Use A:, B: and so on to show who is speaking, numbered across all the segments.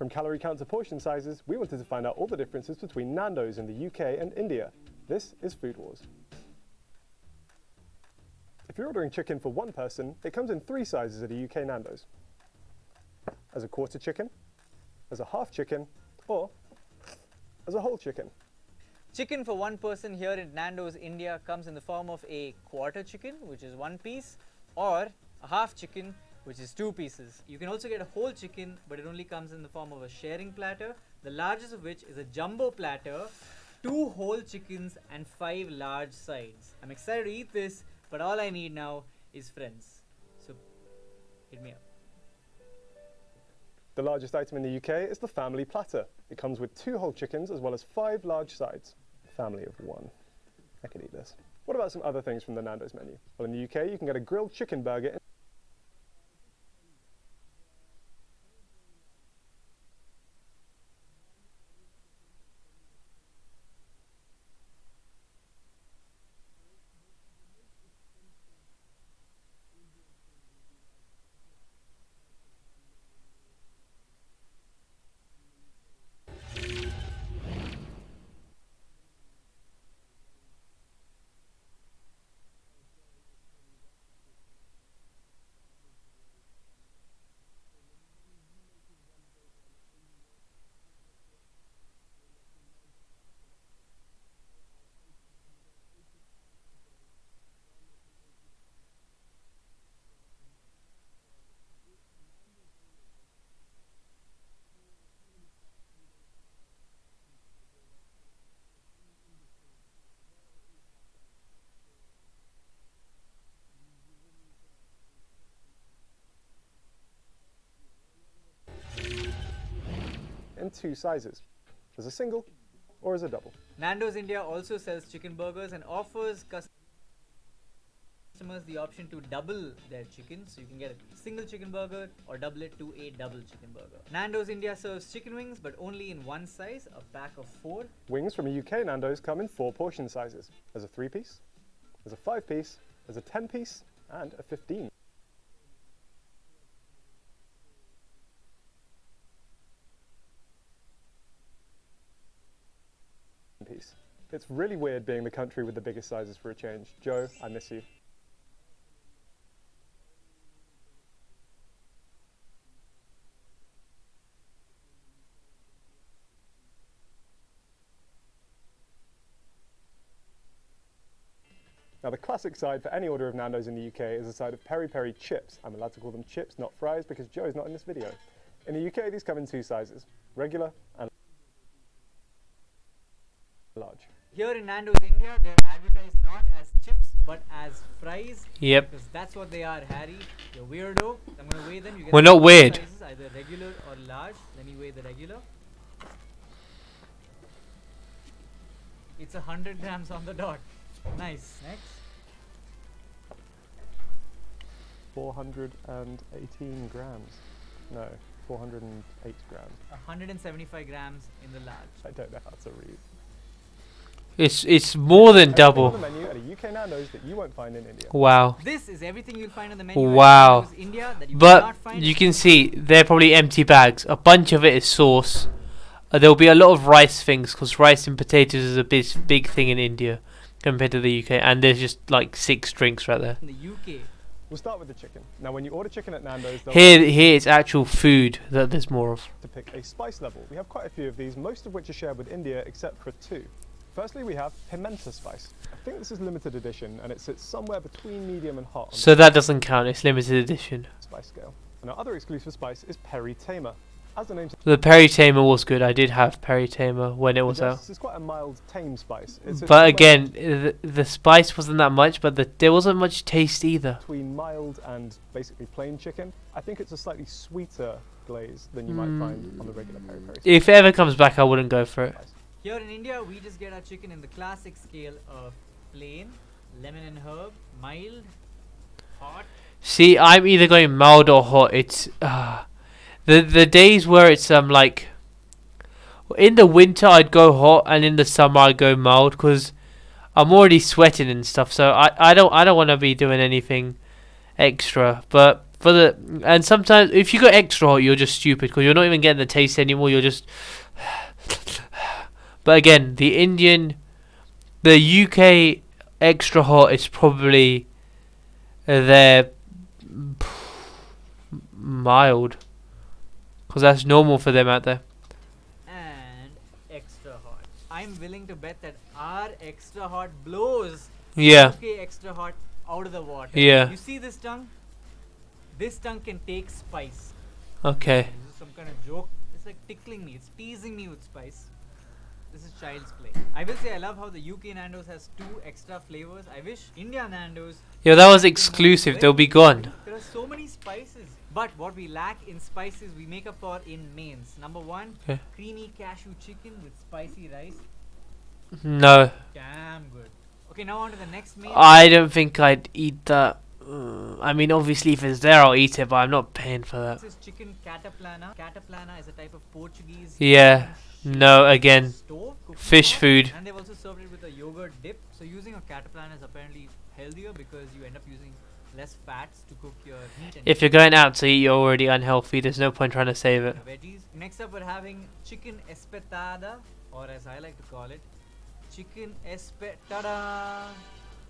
A: From calorie count to portion sizes, we wanted to find out all the differences between Nando's in the UK and India. This is Food Wars. If you're ordering chicken for one person, it comes in 3 sizes at a UK Nando's. As a quarter chicken, as a half chicken, or as a whole chicken.
B: Chicken for one person here in Nando's India comes in the form of a quarter chicken, which is 1 piece, or a half chicken, which is 2 pieces. You can also get a whole chicken, but it only comes in the form of a sharing platter, the largest of which is a jumbo platter, 2 whole chickens and 5 large sides. I'm excited to eat this, but all I need now is friends. So, hit me up.
A: The largest item in the UK is the family platter. It comes with 2 whole chickens as well as 5 large sides. Family of 1. I could eat this. What about some other things from the Nando's menu? Well, in the UK, you can get a grilled chicken burger in 2 sizes, as a single or as a double.
B: Nando's India also sells chicken burgers and offers customers the option to double their chicken, so you can get a single chicken burger or double it to a double chicken burger. Nando's India serves chicken wings, but only in 1 size, a pack of 4.
A: Wings from a UK Nando's come in 4 portion sizes, as a 3-piece, as a 5-piece, as a 10-piece, and a 15. Piece. It's really weird being the country with the biggest sizes for a change. Joe, I miss you. Now the classic side for any order of Nando's in the UK is a side of peri-peri chips. I'm allowed to call them chips, not fries, because Joe's not in this video. In the UK, these come in 2 sizes, regular and large.
B: Here in Nando's India, they're advertised not as chips but as fries.
C: Yep.
B: Because that's what they are, Harry. You're weirdo. I'm gonna weigh them. You get
C: We're not weird.
B: Sizes, either regular or large. Let me weigh the regular. It's 100 grams on the dot. Nice. Next.
A: 418 grams. No, 408 grams.
B: 175 grams in the large.
A: I don't know how to read.
C: It's more than double.
A: On the menu at a UK Nando's that you won't find in India.
C: Wow.
B: This is everything you'll find on the menu
C: Wow.
B: at Nando's India that you will
C: But
B: not find
C: you can see they're probably empty bags. A bunch of it is sauce. There'll be a lot of rice things because rice and potatoes is a big thing in India compared to the UK. And there's just like 6 drinks right there.
B: in the UK.
A: We'll start with the chicken. Now when you order chicken at Nando's, they'll
C: Here it's actual food that there's more of.
A: to pick a spice level. We have quite a few of these, most of which are shared with India except for 2. Firstly, we have pimenta spice. I think this is limited edition and it sits somewhere between medium and hot on
C: So that doesn't count. It's limited edition.
A: the spice scale. And our other exclusive spice is peri tamer. As the name
C: The peri tamer was good. I did have peri tamer when it was out.
A: suggests, it's quite a mild, tame spice. It's
C: But
A: somewhere
C: again, the spice wasn't that much, but there wasn't much taste either.
A: between mild and basically plain chicken. I think it's a slightly sweeter glaze than you might find on the regular peri-peri
C: If it ever comes back, I wouldn't go for it.
A: spice.
B: Here in India, we just get our chicken in the classic scale of plain, lemon and herb, mild, hot.
C: See, I'm either going mild or hot. It's the days where it's like in the winter I'd go hot and in the summer I'd go mild because I'm already sweating and stuff. So I don't want to be doing anything extra. But And sometimes if you go extra hot, you're just stupid because you're not even getting the taste anymore. You're just. But again, the UK extra hot is probably their mild, because that's normal for them out there.
B: And extra hot. I'm willing to bet that our extra hot blows
C: Yeah.
B: UK extra hot out of the water.
C: Yeah.
B: You see this tongue? This tongue can take spice.
C: Okay.
B: This is some kind of joke. It's like tickling me. It's teasing me with spice. This is child's play. I will say I love how the UK Nando's has 2 extra flavors. I wish India Nando's.
C: Yeah, that was exclusive. They'll be gone.
B: There are so many spices. But what we lack in spices, we make up for in mains. Number 1,
C: Okay.
B: creamy cashew chicken with spicy rice.
C: No,
B: Damn good. Okay, now on to the next main.
C: I don't think I'd eat that. I mean, obviously, if it's there, I'll eat it, but I'm not paying for that.
B: This is chicken cataplana. Cataplana is a type of Portuguese.
C: Yeah.
B: chicken
C: No, again,
B: stove, cooking
C: fish
B: pot,
C: food.
B: And they've also served it with a yogurt dip. So using a cataplana is apparently healthier because you end up using less fats to cook your meat and
C: If you're going out to eat, you're already unhealthy. There's no point trying to save it.
B: veggies. Next up, we're having chicken espetada, or as I like to call it, chicken espetada.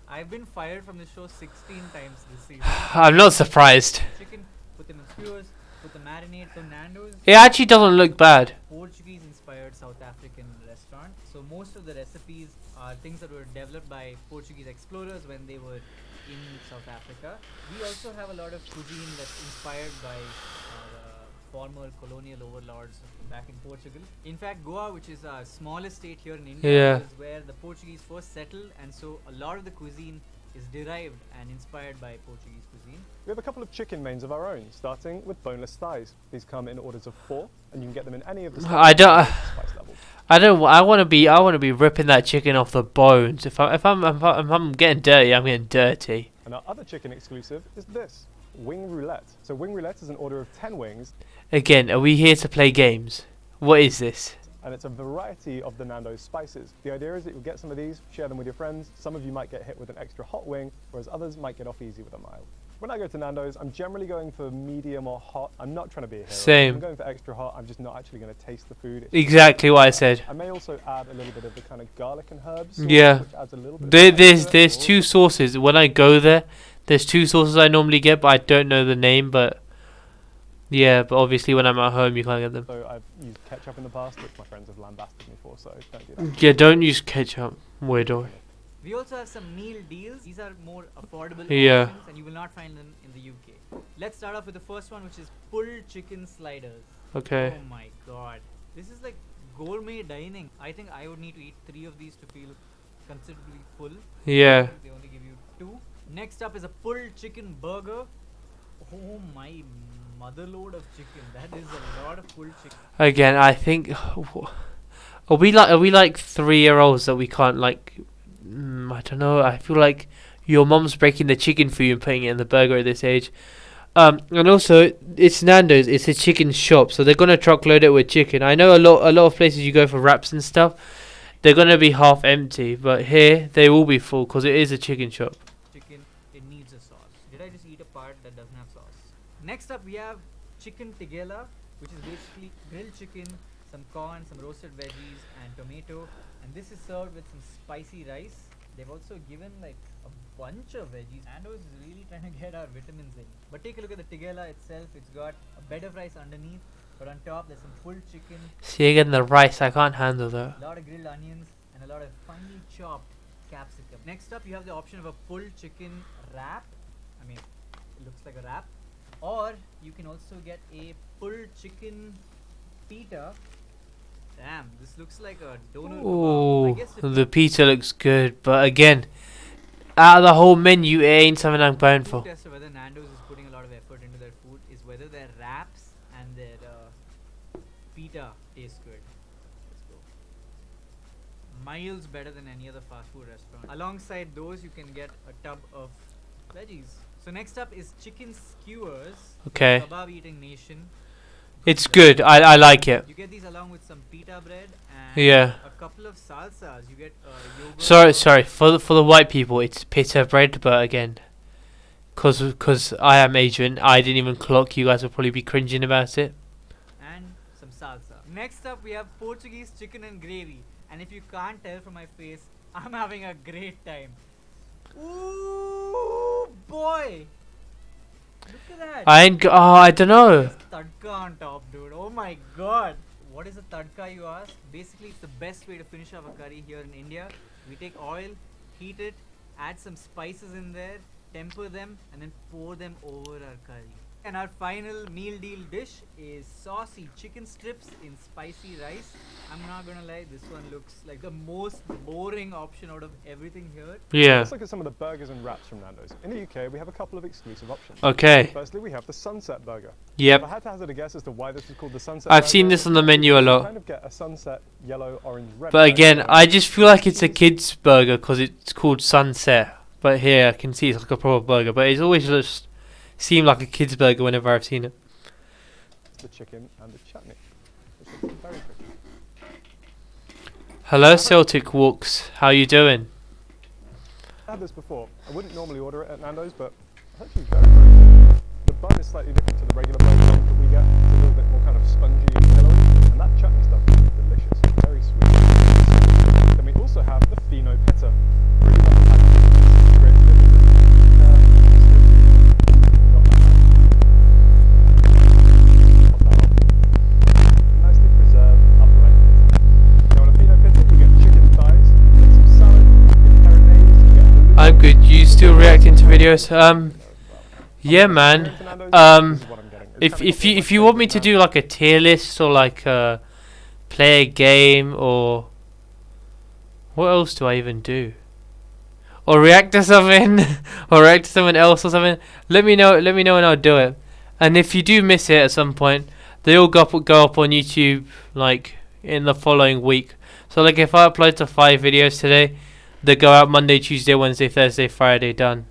B: I've been fired from the show 16 times this season.
C: I'm not surprised.
B: Chicken, put them in skewers, put the marinade. So Nando's,
C: It actually doesn't look bad.
B: Portuguese-inspired South African restaurant. So most of the recipes are things that were developed by Portuguese explorers when they were in South Africa. We also have a lot of cuisine that's inspired by former colonial overlords back in Portugal. In fact, Goa, which is our smallest state here in India,
C: Yeah.
B: is where the Portuguese first settled, and so a lot of the cuisine is derived and inspired by Portuguese cuisine.
A: We have a couple of chicken mains of our own, starting with boneless thighs. These come in orders of 4, and you can get them in any of the
C: I don't.
A: spice levels.
C: I want to be ripping that chicken off the bones. If I'm getting dirty, I'm getting dirty.
A: And our other chicken exclusive is this, wing roulette. So wing roulette is an order of 10 wings,
C: Again, are we here to play games? What is this?
A: and it's a variety of the Nando's spices. The idea is that you'll get some of these, share them with your friends. Some of you might get hit with an extra hot wing, whereas others might get off easy with a mild. When I go to Nando's, I'm generally going for medium or hot. I'm not trying to be a hero.
C: Same.
A: I'm going for extra hot. I'm just not actually going to taste the food. It's
C: Exactly what I said.
A: I may also add a little bit of the kind of garlic and herbs sauce,
C: Yeah.
A: which adds a little bit
C: There,
A: of spice to
C: there's
A: it.
C: 2 sauces. When I go there, there's 2 sauces I normally get, but I don't know the name. But yeah, but obviously when I'm at home, you can't get them.
A: So I've used ketchup in the past, which my friends have lambasted me for, so don't do that.
C: Yeah, don't use ketchup. Weirdo.
B: We also have some meal deals. These are more affordable
C: Yeah.
B: options, and you will not find them in the UK. Let's start off with the first one, which is pulled chicken sliders.
C: Okay.
B: Oh my god. This is like gourmet dining. I think I would need to eat 3 of these to feel considerably full.
C: Yeah.
B: They only give you 2. Next up is a pulled chicken burger. Oh my motherload of chicken. That is a lot of pulled chicken.
C: Again, I think are we like 3-year-olds that we can't like? I don't know. I feel like your mom's breaking the chicken for you and putting it in the burger at this age. And also it's Nando's. It's a chicken shop, so they're gonna truckload it with chicken. I know a lot of places you go for wraps and stuff, they're gonna be half empty, but here they will be full because it is a chicken shop.
B: Chicken, it needs a sauce. Did I just eat a part that doesn't have sauce? Next up we have chicken tigela, which is basically grilled chicken, some corn, some roasted veggies and tomato, and this is served with some spicy rice. They've also given like a bunch of veggies. Nando's is really trying to get our vitamins in. But take a look at the tigela itself. It's got a bed of rice underneath, but on top there's some pulled chicken,
C: See again the rice. I can't handle that.
B: a lot of grilled onions, and a lot of finely chopped capsicum. Next up, you have the option of a pulled chicken wrap. I mean, it looks like a wrap. Or you can also get a pulled chicken pita. Damn, this looks like a doner kebab. I
C: Oh,
B: guess if
C: the pizza looks good, but again, out of the whole menu, it ain't something I'm going
B: the
C: for.
B: test of whether Nando's is putting a lot of effort into their food is whether their wraps and their pita taste good. Let's go. Miles better than any other fast food restaurant. Alongside those, you can get a tub of veggies. So next up is chicken skewers.
C: Okay,
B: Kebab eating nation.
C: it's good. I like it.
B: You get these along with some pita bread and
C: Yeah.
B: a couple of salsas. You get yogurt.
C: Sorry. For the white people, it's pita bread, but again, Cause I am Asian. I didn't even clock. You guys will probably be cringing about it.
B: And some salsa. Next up, we have Portuguese chicken and gravy. And if you can't tell from my face, I'm having a great time. Ooh, boy! Look at that.
C: I don't know.
B: There's tadka on top, dude. Oh my god. What is a tadka, you ask? Basically, it's the best way to finish off a curry here in India. We take oil, heat it, add some spices in there, temper them, and then pour them over our curry. And our final meal deal dish is saucy chicken strips in spicy rice. I'm not gonna lie, this one looks like the most boring option out of everything here.
C: Yeah.
A: Let's look at some of the burgers and wraps from Nando's. In the UK, we have a couple of exclusive options.
C: Okay.
A: Firstly, we have the Sunset Burger.
C: Yep.
A: If I had to hazard a guess as to why this is called the Sunset
C: I've
A: Burger,
C: seen this on the menu a
A: you
C: lot.
A: kind of get a sunset, yellow, orange, red.
C: But again,
A: burger.
C: I just feel like it's a kid's burger because it's called Sunset. But here I can see it's like a proper burger. But it's always just seemed like a kid's burger whenever I've seen it.
A: The chicken and the chutney. Which looks very pretty.
C: Hello, Celtic Walks. How you doing?
A: I had this before. I wouldn't normally order it at Nando's, but it's actually very, very good. The bun is slightly different to the regular burger buns that we get. It's a little bit more kind of spongy and pillowy, and that chutney stuff is delicious. Very sweet. Then we also have the Fino Pitta. Really love the packaging. It's great delivery. Not like that. Pop that off. Nicely preserved, upright pitta. Now on a Fino Pitta, you get chicken thighs, you get some salad, you get peronaise, you get the
C: I'm good. You still reacting to videos? Yeah, man.
A: This is what I'm getting. It's kind of got all
C: If
A: my
C: you want me
A: favourite
C: to do like a tier list or like play a game or what else do I even do? Or react to something or react to someone else or something. Let me know and I'll do it. And if you do miss it at some point, they all go up on YouTube like in the following week. So like if I upload to 5 videos today, they go out Monday, Tuesday, Wednesday, Thursday, Friday, done.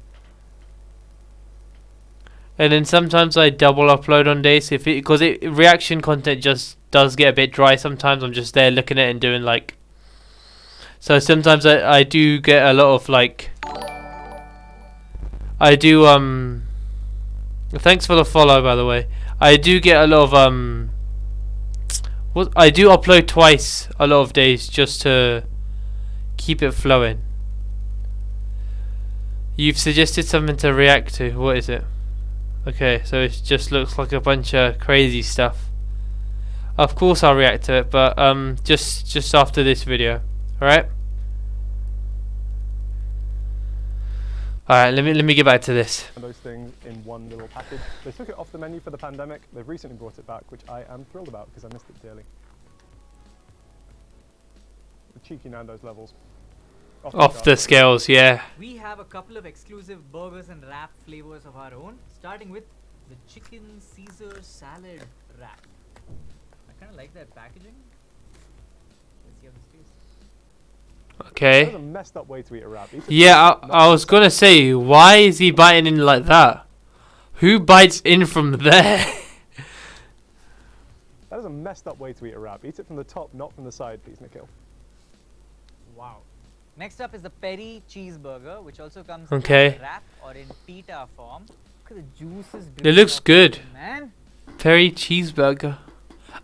C: And then sometimes I double upload on days because reaction content just does get a bit dry sometimes. I'm just there looking at it and doing like. So sometimes I do get a lot of like. I do Thanks for the follow, by the way. I do get a lot of I do upload twice a lot of days just to keep it flowing. You've suggested something to react to. What is it? Okay, so it just looks like a bunch of crazy stuff. Of course I'll react to it, but just after this video. Alright? Alright, let me get back to this.
A: those things in one little package. They took it off the menu for the pandemic. They've recently brought it back, which I am thrilled about because I missed it dearly. The cheeky Nando's levels.
C: Off the scales, yeah.
B: We have a couple of exclusive burgers and wrap flavors of our own, starting with the chicken Caesar salad wrap. I kind of like that packaging. Let's see how this tastes.
C: Okay.
A: That's a messed up way to eat a wrap. Eat it
C: Yeah,
A: with
C: I was gonna say, why is he biting in like that? Who bites in from there?
A: That is a messed up way to eat a wrap. Eat it from the top, not from the side, please, Nikhil.
B: Wow. Next up is the peri cheeseburger, which also comes
C: Okay.
B: in a wrap or in pita form. Look at the juices.
C: It looks good.
B: Man.
C: Peri cheeseburger.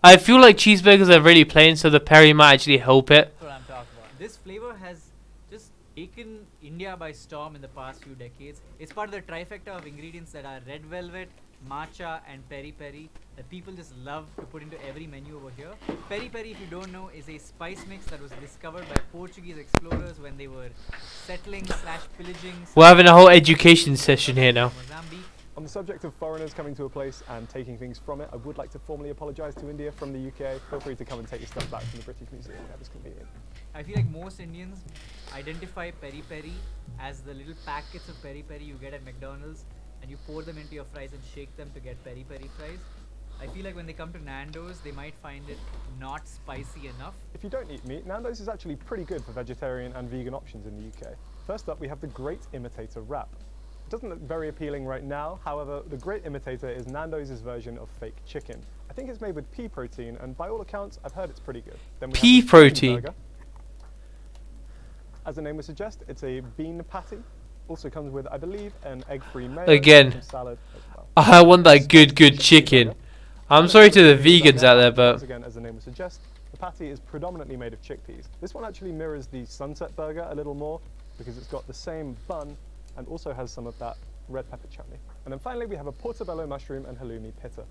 C: I feel like cheeseburgers are really plain, so the peri might actually help it.
B: That's what I'm talking about. This flavor has just taken India by storm in the past few decades. It's part of the trifecta of ingredients that are red velvet, matcha and peri peri that people just love to put into every menu over here. Peri peri, if you don't know, is a spice mix that was discovered by Portuguese explorers when they were settling / pillaging.
C: We're having a whole education session here now.
B: Mozambique.
A: On the subject of foreigners coming to a place and taking things from it, I would like to formally apologise to India from the UK. Feel free to come and take your stuff back from the British Museum whenever it's convenient.
B: I feel like most Indians identify peri peri as the little packets of peri peri you get at McDonald's and you pour them into your fries and shake them to get peri peri fries. I feel like when they come to Nando's, they might find it not spicy enough.
A: If you don't eat meat, Nando's is actually pretty good for vegetarian and vegan options in the UK. First up, we have the Great Imitator wrap. It doesn't look very appealing right now, however, the Great Imitator is Nando's version of fake chicken. I think it's made with pea protein, and by all accounts, I've heard it's pretty good. Then we have
C: Pea
A: the
C: protein?
A: burger. As the name would suggest, it's a bean patty. Also comes with, I believe, an egg-free mayo,
C: Again.
A: some salad as well.
C: I want that good chicken. I'm sorry to the vegans out there,
A: Once
C: but
A: again, as the name would suggest, the patty is predominantly made of chickpeas. This one actually mirrors the Sunset Burger a little more because it's got the same bun and also has some of that red pepper chutney. And then finally we have a portobello mushroom and halloumi pitta.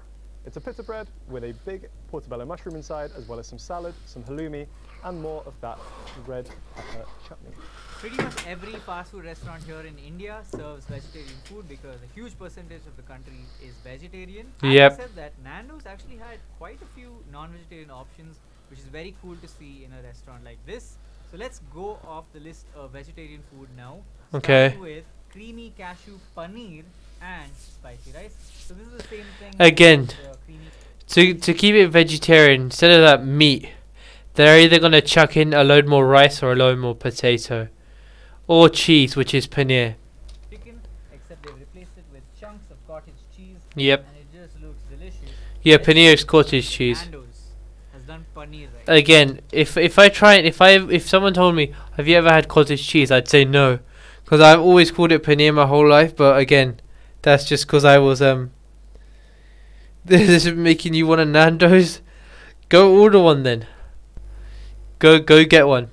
A: It's a pitta bread with a big portobello mushroom inside, as well as some salad, some halloumi, and more of that red pepper chutney.
B: Pretty much every fast food restaurant here in India serves vegetarian food because a huge percentage of the country is vegetarian.
C: Yep.
B: Having said that, Nando's actually had quite a few non-vegetarian options, which is very cool to see in a restaurant like this. So let's go off the list of vegetarian food now.
C: Okay.
B: Starting with creamy cashew paneer and spicy rice. So this is the same thing.
C: Again,
B: as the creamy
C: to keep it vegetarian, instead of that meat, they're either gonna chuck in a load more rice or a load more potato, or cheese, which is paneer.
B: chicken, except they've replaced it with chunks of cottage cheese.
C: Yep.
B: And it just looks delicious.
C: Yeah,
B: Let's
C: paneer is
B: see
C: cottage
B: if
C: cheese.
B: Nando's has done paneer right.
C: Again, if someone told me, have you ever had cottage cheese, I'd say no, because I've always called it paneer my whole life. But again, that's just because I was This is making you want a Nando's. Go order one then. Go get one.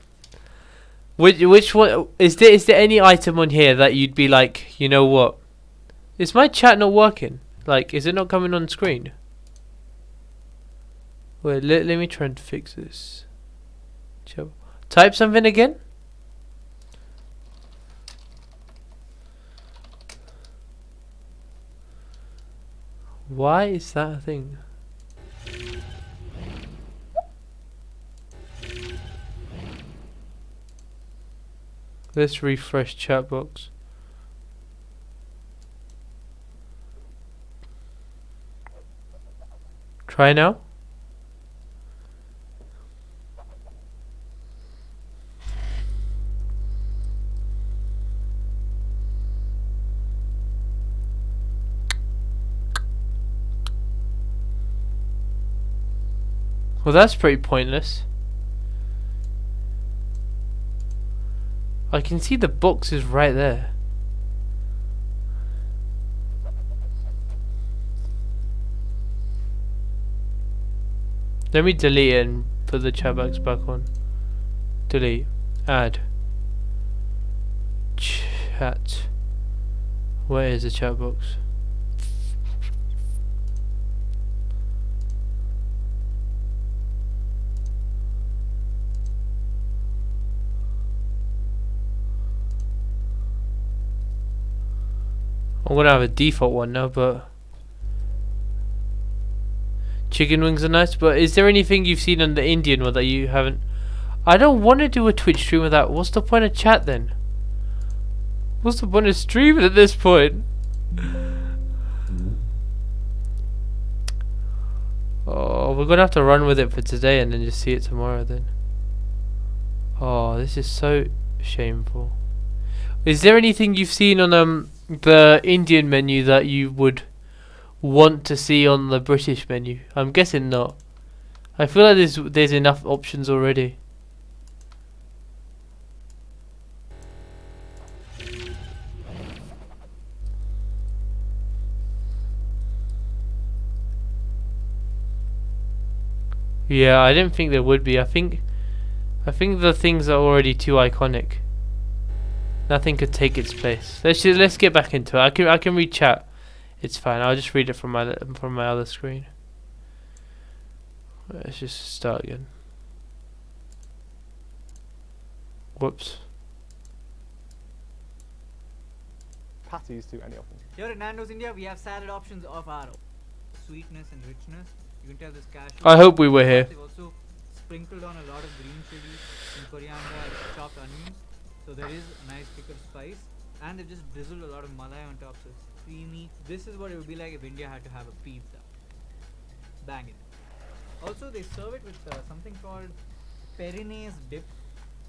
C: Which one is there? Is there any item on here that you'd be like, you know what? Is my chat not working? Like, is it not coming on screen? Wait, let me try and fix this. Type something again. Why is that a thing? Let's refresh chat box. Try now. Well, that's pretty pointless. I can see the boxes right there. Let me delete it and put the chat box back on. Delete. Add. Chat. Where is the chat box? I'm gonna have a default one now, but chicken wings are nice. But is there anything you've seen on the Indian one that you haven't? I don't want to do a Twitch stream with that. What's the point of chat then? What's the point of streaming at this point? Oh, we're gonna have to run with it for today and then just see it tomorrow then. Oh, this is so shameful. Is there anything you've seen on the Indian menu that you would want to see on the British menu? I'm guessing not. I feel like there's enough options already. Yeah, I didn't think there would be. I think the things are already too iconic. Nothing could take its place. Let's get back into it. I can read chat. It's fine. I'll just read it from my other screen. Let's just start again. Whoops.
A: Patties to any of them.
B: Here at Nando's India, we have salad options of our sweetness and richness. You can tell this cashew.
C: I hope we were here.
B: They've also sprinkled on a lot of green chili and coriander and chopped onions. So there is a nice kick of spice. And they've just drizzled a lot of malai on top, so it's creamy. This is what it would be like if India had to have a pizza. Bang it. Also, they serve it with something called Perinaise dip.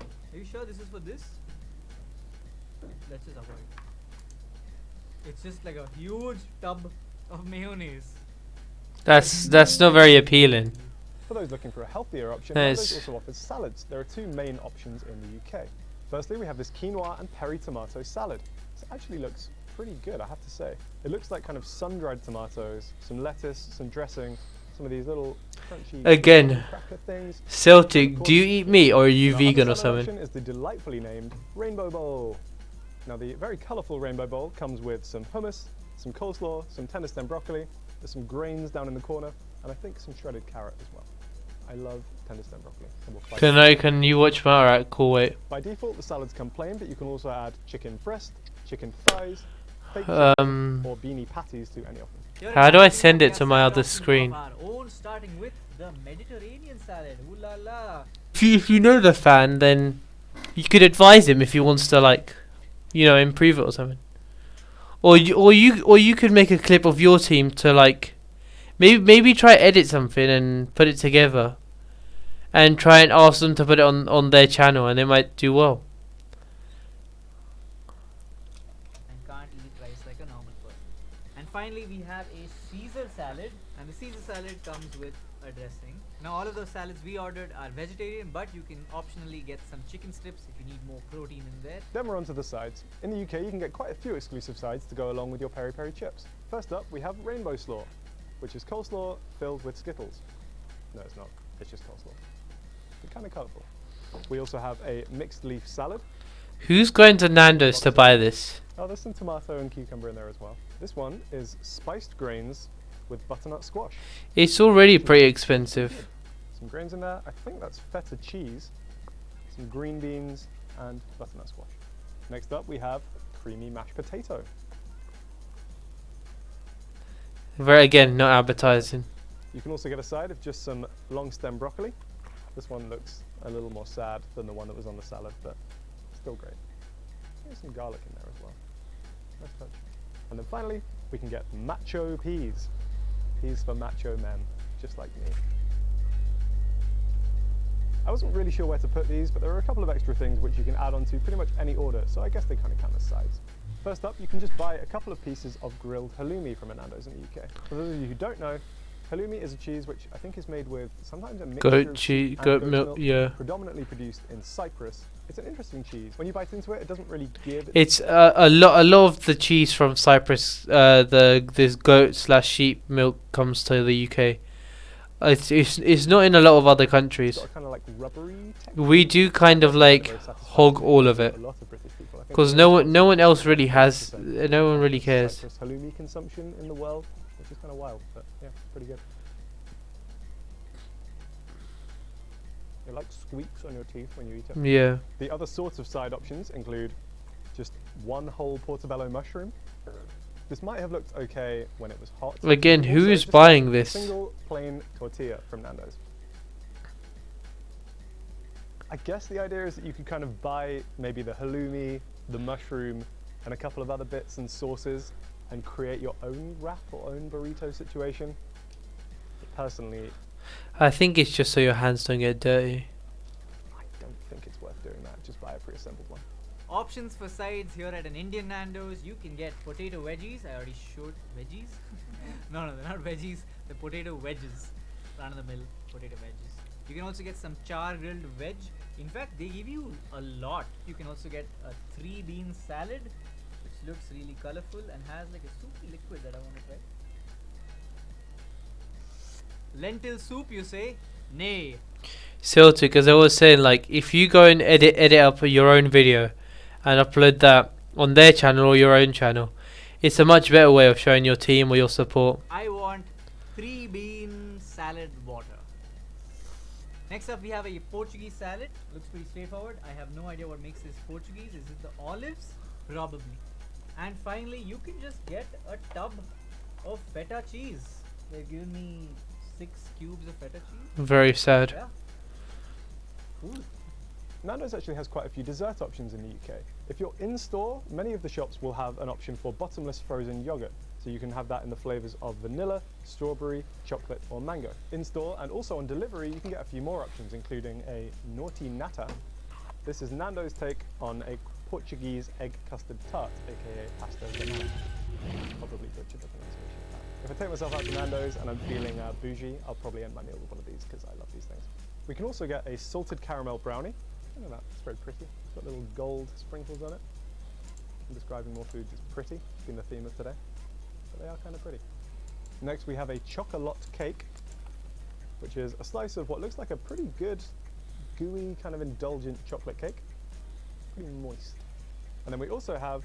B: Are you sure this is for this? Let's just avoid it. It's just like a huge tub of mayonnaise.
C: That's not very appealing.
A: For those looking for a healthier option,
C: Nice.
A: Nando's also offers salads. There are two main options in the UK. Firstly, we have this quinoa and peri tomato salad. This actually looks pretty good, I have to say. It looks like kind of sun-dried tomatoes, some lettuce, some dressing, some of these little crunchy
C: Again,
A: cracker things.
C: Celtic, do you eat meat or are you
A: Our
C: vegan or
A: other salad
C: something?
A: option is the delightfully named Rainbow Bowl. Now the very colourful Rainbow Bowl comes with some hummus, some coleslaw, some tender stem broccoli, there's some grains down in the corner, and I think some shredded carrot as well. I love tender stem broccoli. And we'll
C: Can you watch my alright, cool, wait.
A: By default, the salads come plain, but you can also add chicken breast, chicken thighs, baked
C: Um,
A: or beanie patties to any of them.
B: Here
C: How
B: at
C: do I
B: Nando,
C: send
B: we
C: it
B: have
C: to my
B: salad
C: other
B: options of
C: screen?
B: our own, starting with the Mediterranean salad. Ooh la la.
C: if you know the fan, then you could advise him if he wants to, like, you know, improve it or something. Or you could make a clip of your team to, like, maybe try edit something and put it together, and try and ask them to put it on their channel, and they might do well.
B: And can't eat rice like a normal person. And finally, we have a Caesar salad, and the Caesar salad comes with a dressing. Now, all of those salads we ordered are vegetarian, but you can optionally get some chicken strips if you need more protein in there.
A: Then we're on to the sides. In the UK, you can get quite a few exclusive sides to go along with your peri peri chips. First up, we have Rainbow Slaw, which is coleslaw filled with Skittles. No, it's not. It's just coleslaw. But kind of colourful. We also have a mixed leaf salad.
C: Who's going to Nando's to buy this?
A: Oh, there's some tomato and cucumber in there as well. This one is spiced grains with butternut squash.
C: It's already pretty expensive.
A: Some grains in there. I think that's feta cheese, some green beans, and butternut squash. Next up, we have creamy mashed potato.
C: Again, not advertising.
A: You can also get a side of just some long stem broccoli. This one looks a little more sad than the one that was on the salad, but still great. There's some garlic in there as well. Nice touch. And then finally, we can get macho peas. Peas for macho men, just like me. I wasn't really sure where to put these, but there are a couple of extra things which you can add on to pretty much any order, so I guess they kind of count as sides. First up, you can just buy a couple of pieces of grilled halloumi from a Nando's in the UK. For those of you who don't know, halloumi is a cheese which I think is made with sometimes a mixture
C: Goat
A: of
C: cheese,
A: sheep and
C: goat
A: goat's
C: milk, yeah.
A: predominantly produced in Cyprus. It's an interesting cheese. When you bite into it, it doesn't really give.
C: It's a lot of the cheese from Cyprus. This goat/sheep milk comes to the UK. It's not in a lot of other
A: It's
C: countries.
A: got a kind of like rubbery texture.
C: We do kind of like
A: Very satisfying
C: hog
A: to
C: all of it,
A: a lot of British people. I think
C: because
A: we're
C: no one else really has.
A: 50%
C: No one really cares.
A: Cyprus halloumi consumption in the world, which is kind of wild, but yeah, pretty good. It like squeaks on your teeth when you eat it.
C: Yeah.
A: The other sorts of side options include just one whole portobello mushroom. This might have looked okay when it was hot.
C: Again,
A: You
C: who
A: also
C: is
A: just
C: buying
A: get a
C: this?
A: single plain tortilla from Nando's. I guess the idea is that you could kind of buy maybe the halloumi, the mushroom, and a couple of other bits and sauces and create your own wrap or own burrito situation. But personally,
C: I think it's just so your hands don't get dirty.
A: I don't think it's worth doing that. Just buy a pre-assembled one.
B: Options for sides here at an Indian Nando's. You can get potato veggies. I already showed veggies. No, they're not veggies. They're potato wedges. Run of the mill potato wedges. You can also get some char grilled veg. In fact, they give you a lot. You can also get a 3-bean salad, which looks really colorful and has like a soupy liquid that I want to try. Lentil soup, you say? Nay.
C: Celtic, as I was saying, like if you go and edit up your own video and upload that on their channel or your own channel, it's a much better way of showing your team or your support.
B: I want 3-bean salad water. Next up, we have a Portuguese salad. Looks pretty straightforward. I have no idea what makes this Portuguese. Is it the olives? Probably. And finally, you can just get a tub of feta cheese. They've given me 6 cubes of feta cheese.
C: Very sad.
B: Yeah. Cool.
A: Nando's actually has quite a few dessert options in the UK. If you're in store, many of the shops will have an option for bottomless frozen yogurt. So you can have that in the flavors of vanilla, strawberry, chocolate, or mango. In store and also on delivery, you can get a few more options, including a naughty nata. This is Nando's take on a Portuguese egg custard tart, aka pasta banana. Probably butchered the pronunciation of that. If I take myself out to Nando's and I'm feeling bougie, I'll probably end my meal with one of these because I love these things. We can also get a salted caramel brownie. Look at that, it's very pretty. It's got little gold sprinkles on it. I'm describing more foods as pretty. It's been the theme of today, but they are kind of pretty. Next we have a chocolate cake, which is a slice of what looks like a pretty good, gooey, kind of indulgent chocolate cake. Pretty moist. And then we also have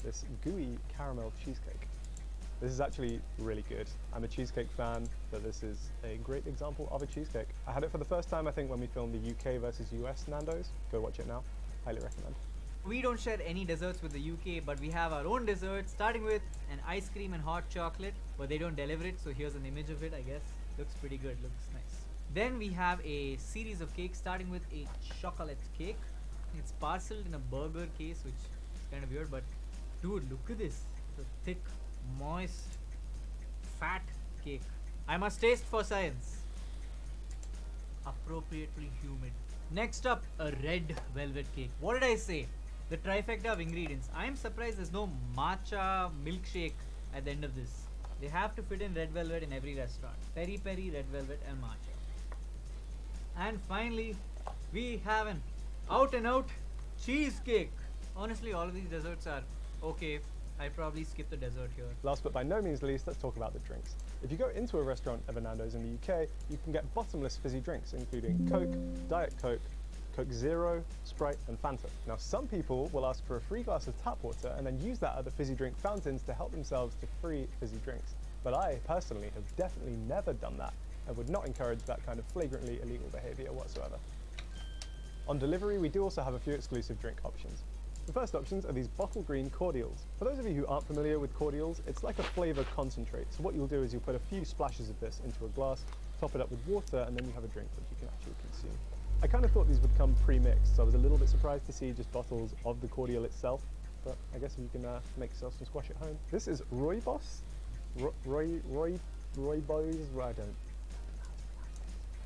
A: this gooey caramel cheesecake. This is actually really good. I'm a cheesecake fan, so this is a great example of a cheesecake. I had it for the first time, I think, when we filmed the UK versus US Nando's. Go watch it now. Highly recommend.
B: We don't share any desserts with the UK, but we have our own desserts, starting with an ice cream and hot chocolate, but they don't deliver it, so here's an image of it, I guess. Looks pretty good, looks nice. Then we have a series of cakes, starting with a chocolate cake. It's parceled in a burger case, which is kind of weird, but dude, look at this. It's a thick, moist, fat cake. I must taste for science. Appropriately humid. Next up, a red velvet cake. What did I say? The trifecta of ingredients. I'm surprised there's no matcha milkshake at the end of this. They have to fit in red velvet in every restaurant. Peri peri, red velvet and matcha. And finally, we have an out and out cheesecake. Honestly, all of these desserts are okay. I probably skip the dessert here.
A: Last but by no means least, let's talk about the drinks. If you go into a restaurant of a Nando's in the UK, you can get bottomless fizzy drinks, including Coke, Diet Coke, Coke Zero, Sprite and Fanta. Now some people will ask for a free glass of tap water and then use that at the fizzy drink fountains to help themselves to free fizzy drinks. But I personally have definitely never done that and would not encourage that kind of flagrantly illegal behaviour whatsoever. On delivery, we do also have a few exclusive drink options. The first options are these bottle green cordials. For those of you who aren't familiar with cordials, it's like a flavour concentrate. So what you'll do is you'll put a few splashes of this into a glass, top it up with water, and then you have a drink that you can actually consume. I kind of thought these would come pre-mixed, so I was a little bit surprised to see just bottles of the cordial itself, but I guess you can make yourself some squash at home. This is Rooibos,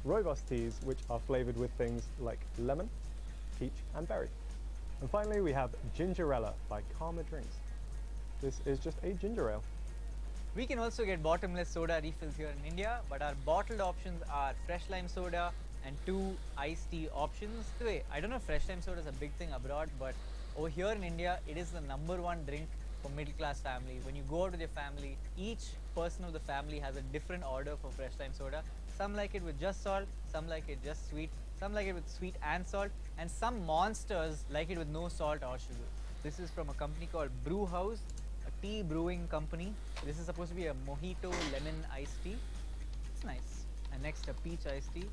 A: Rooibos teas, which are flavoured with things like lemon, peach and berry. And finally we have Gingerella by Karma Drinks. This is just a ginger ale.
B: We can also get bottomless soda refills here in India, but our bottled options are fresh lime soda and 2 iced tea options. By the way, I don't know if fresh lime soda is a big thing abroad, but over here in India, it is the #1 drink for middle class family. When you go out with your family, each person of the family has a different order for fresh lime soda. Some like it with just salt, some like it just sweet, some like it with sweet and salt, and some monsters like it with no salt or sugar. This is from a company called Brew House, a tea brewing company. This is supposed to be a mojito lemon iced tea. It's nice. And next, a peach iced tea.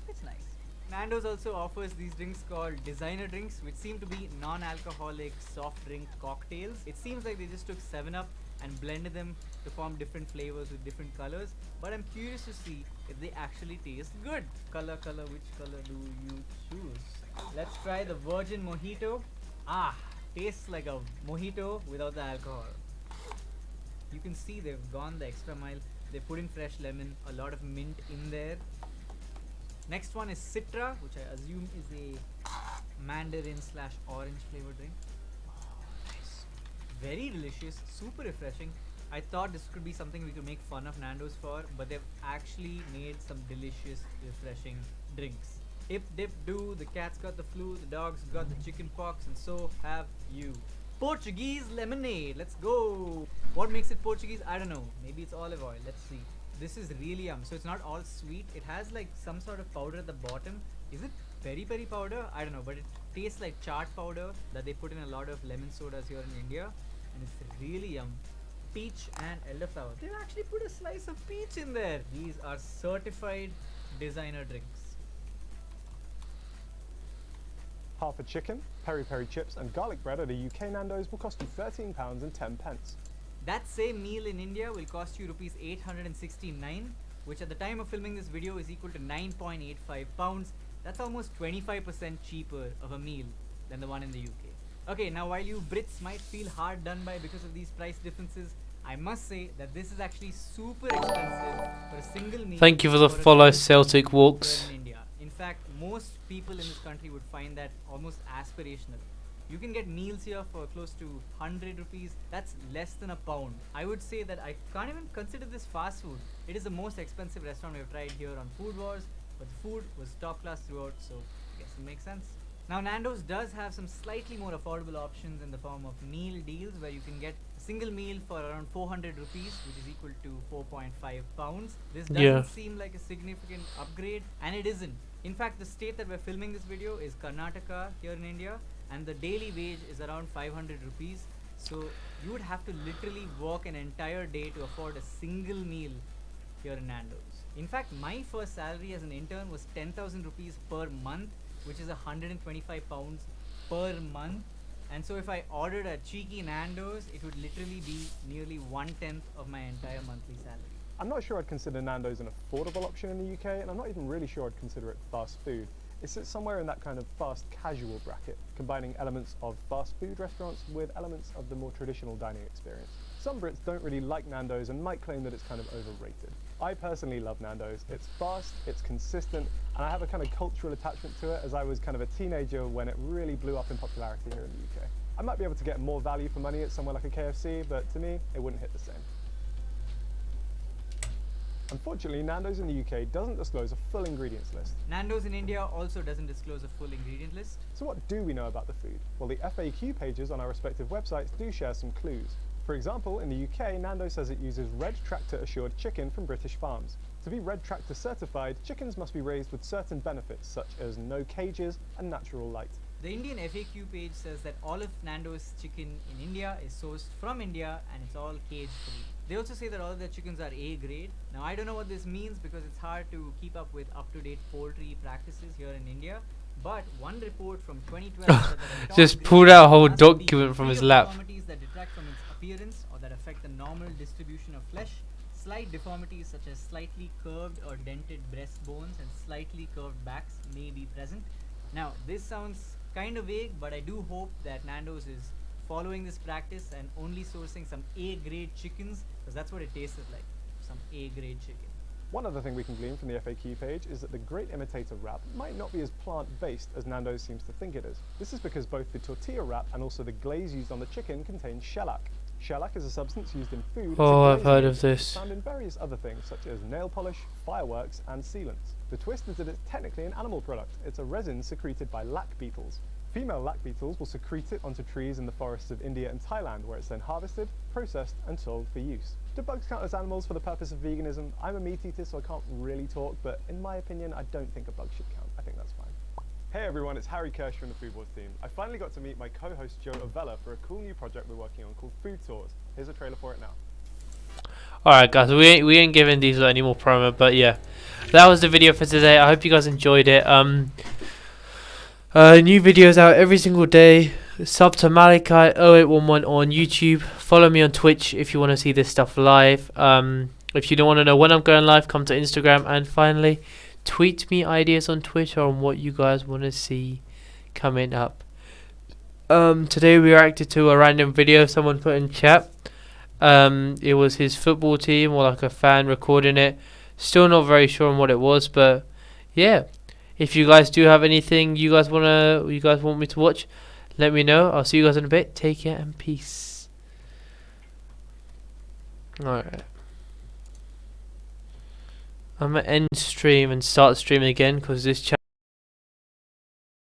B: It's nice. Nando's also offers these drinks called designer drinks, which seem to be non-alcoholic soft drink cocktails. It seems like they just took 7-Up and blended them to form different flavors with different colors, but I'm curious to see if they actually taste good. Color, which color do you choose? Let's try the virgin mojito. Tastes like a mojito without the alcohol. You can see they've gone the extra mile. They put in fresh lemon, a lot of mint in there. Next one is Citra, which I assume is a mandarin/orange flavored drink. Nice. Very delicious, super refreshing. I thought this could be something we could make fun of Nando's for, but they've actually made some delicious, refreshing drinks. Hip dip do, the cat's got the flu, the dog's got the chicken pox, and so have you. Portuguese lemonade, let's go! What makes it Portuguese? I don't know. Maybe it's olive oil, let's see. This is really yum. So it's not all sweet. It has like some sort of powder at the bottom. Is it peri peri powder? I don't know, but it tastes like chaat powder that they put in a lot of lemon sodas here in India, and it's really yum. Peach and elderflower. They've actually put a slice of peach in there. These are certified designer drinks.
A: Half a chicken, peri peri chips and garlic bread at a UK Nando's will cost you £13.10.
B: That same meal in India will cost you rupees 869, which at the time of filming this video is equal to 9.85 pounds. That's almost 25% cheaper of a meal than the one in the UK. Okay, now while you Brits might feel hard done by because of these price differences, I must say that this is actually super expensive for a single meal.
C: Thank you for the
B: for a
C: follow
B: single
C: Celtic
B: here
C: walks.
B: in India. In fact, most people in this country would find that almost aspirational. You can get meals here for close to 100 rupees. That's less than a pound. I would say that I can't even consider this fast food. It is the most expensive restaurant we've tried here on Food Wars, but the food was top class throughout, so I guess it makes sense. Now Nando's does have some slightly more affordable options in the form of meal deals, where you can get a single meal for around 400 rupees, which is equal to 4.5 pounds. This doesn't
C: Yeah.
B: seem like a significant upgrade, and it isn't. In fact, the state that we're filming this video is Karnataka here in India, and the daily wage is around 500 rupees. So you would have to literally work an entire day to afford a single meal here in Nando's. In fact, my first salary as an intern was 10,000 rupees per month, which is 125 pounds per month. And so if I ordered a cheeky Nando's, it would literally be nearly 1/10 of my entire monthly salary.
A: I'm not sure I'd consider Nando's an affordable option in the UK, and I'm not even really sure I'd consider it fast food. It sits somewhere in that kind of fast casual bracket, combining elements of fast food restaurants with elements of the more traditional dining experience. Some Brits don't really like Nando's and might claim that it's kind of overrated. I personally love Nando's. It's fast, it's consistent, and I have a kind of cultural attachment to it, as I was kind of a teenager when it really blew up in popularity here in the UK. I might be able to get more value for money at somewhere like a KFC, but to me, it wouldn't hit the same. Unfortunately, Nando's in the UK doesn't disclose a full ingredients list.
B: Nando's in India also doesn't disclose a full ingredient list.
A: So what do we know about the food? Well, the FAQ pages on our respective websites do share some clues. For example, in the UK, Nando says it uses Red Tractor assured chicken from British farms. To be Red Tractor certified, chickens must be raised with certain benefits, such as no cages and natural light.
B: The Indian FAQ page says that all of Nando's chicken in India is sourced from India and it's all cage free. They also say that all of their chickens are A grade. Now I don't know what this means because it's hard to keep up with up-to-date poultry practices here in India. But one report from 2012 said that a top
C: Just
B: grade
C: pulled out a whole
B: must be
C: document from
B: free
C: his
B: of
C: lap.
B: deformities that detract from its appearance or that affect the normal distribution of flesh. Slight deformities such as slightly curved or dented breastbones and slightly curved backs may be present. Now this sounds kind of vague, but I do hope that Nando's is following this practice and only sourcing some A-grade chickens, because that's what it tasted like, some A-grade chicken.
A: One other thing we can glean from the FAQ page is that the Great Imitator wrap might not be as plant-based as Nando's seems to think it is. This is because both the tortilla wrap and also the glaze used on the chicken contain shellac. Shellac is a substance used in food as a
C: Oh, I've
A: glazing
C: heard of
A: agent,
C: this.
A: found in various other things such as nail polish, fireworks and sealants. The twist is that it's technically an animal product. It's a resin secreted by lac beetles. Female lac beetles will secrete it onto trees in the forests of India and Thailand, where it's then harvested, processed and sold for use. Do bugs count as animals for the purpose of veganism? I'm a meat eater, so I can't really talk, but in my opinion, I don't think a bug should count. I think that's fine. Hey everyone, it's Harry Kirsch from the Food Wars team. I finally got to meet my co-host Joe Avella for a cool new project we're working on called Food Tours. Here's a trailer for it now.
C: Alright guys, we ain't giving these any more promo, but yeah. That was the video for today. I hope you guys enjoyed it. New videos out every single day. Sub to Malachi0811 on YouTube. Follow me on Twitch if you want to see this stuff live. If you don't want to know when I'm going live, come to Instagram. And finally, tweet me ideas on Twitter on what you guys want to see coming up. Today we reacted to a random video someone put in chat. It was his football team, or like a fan recording it. Still not very sure on what it was, but yeah. If you guys do have anything you guys want me to watch, let me know. I'll see you guys in a bit. Take care and peace. Alright. I'm gonna end stream and start streaming again because this chat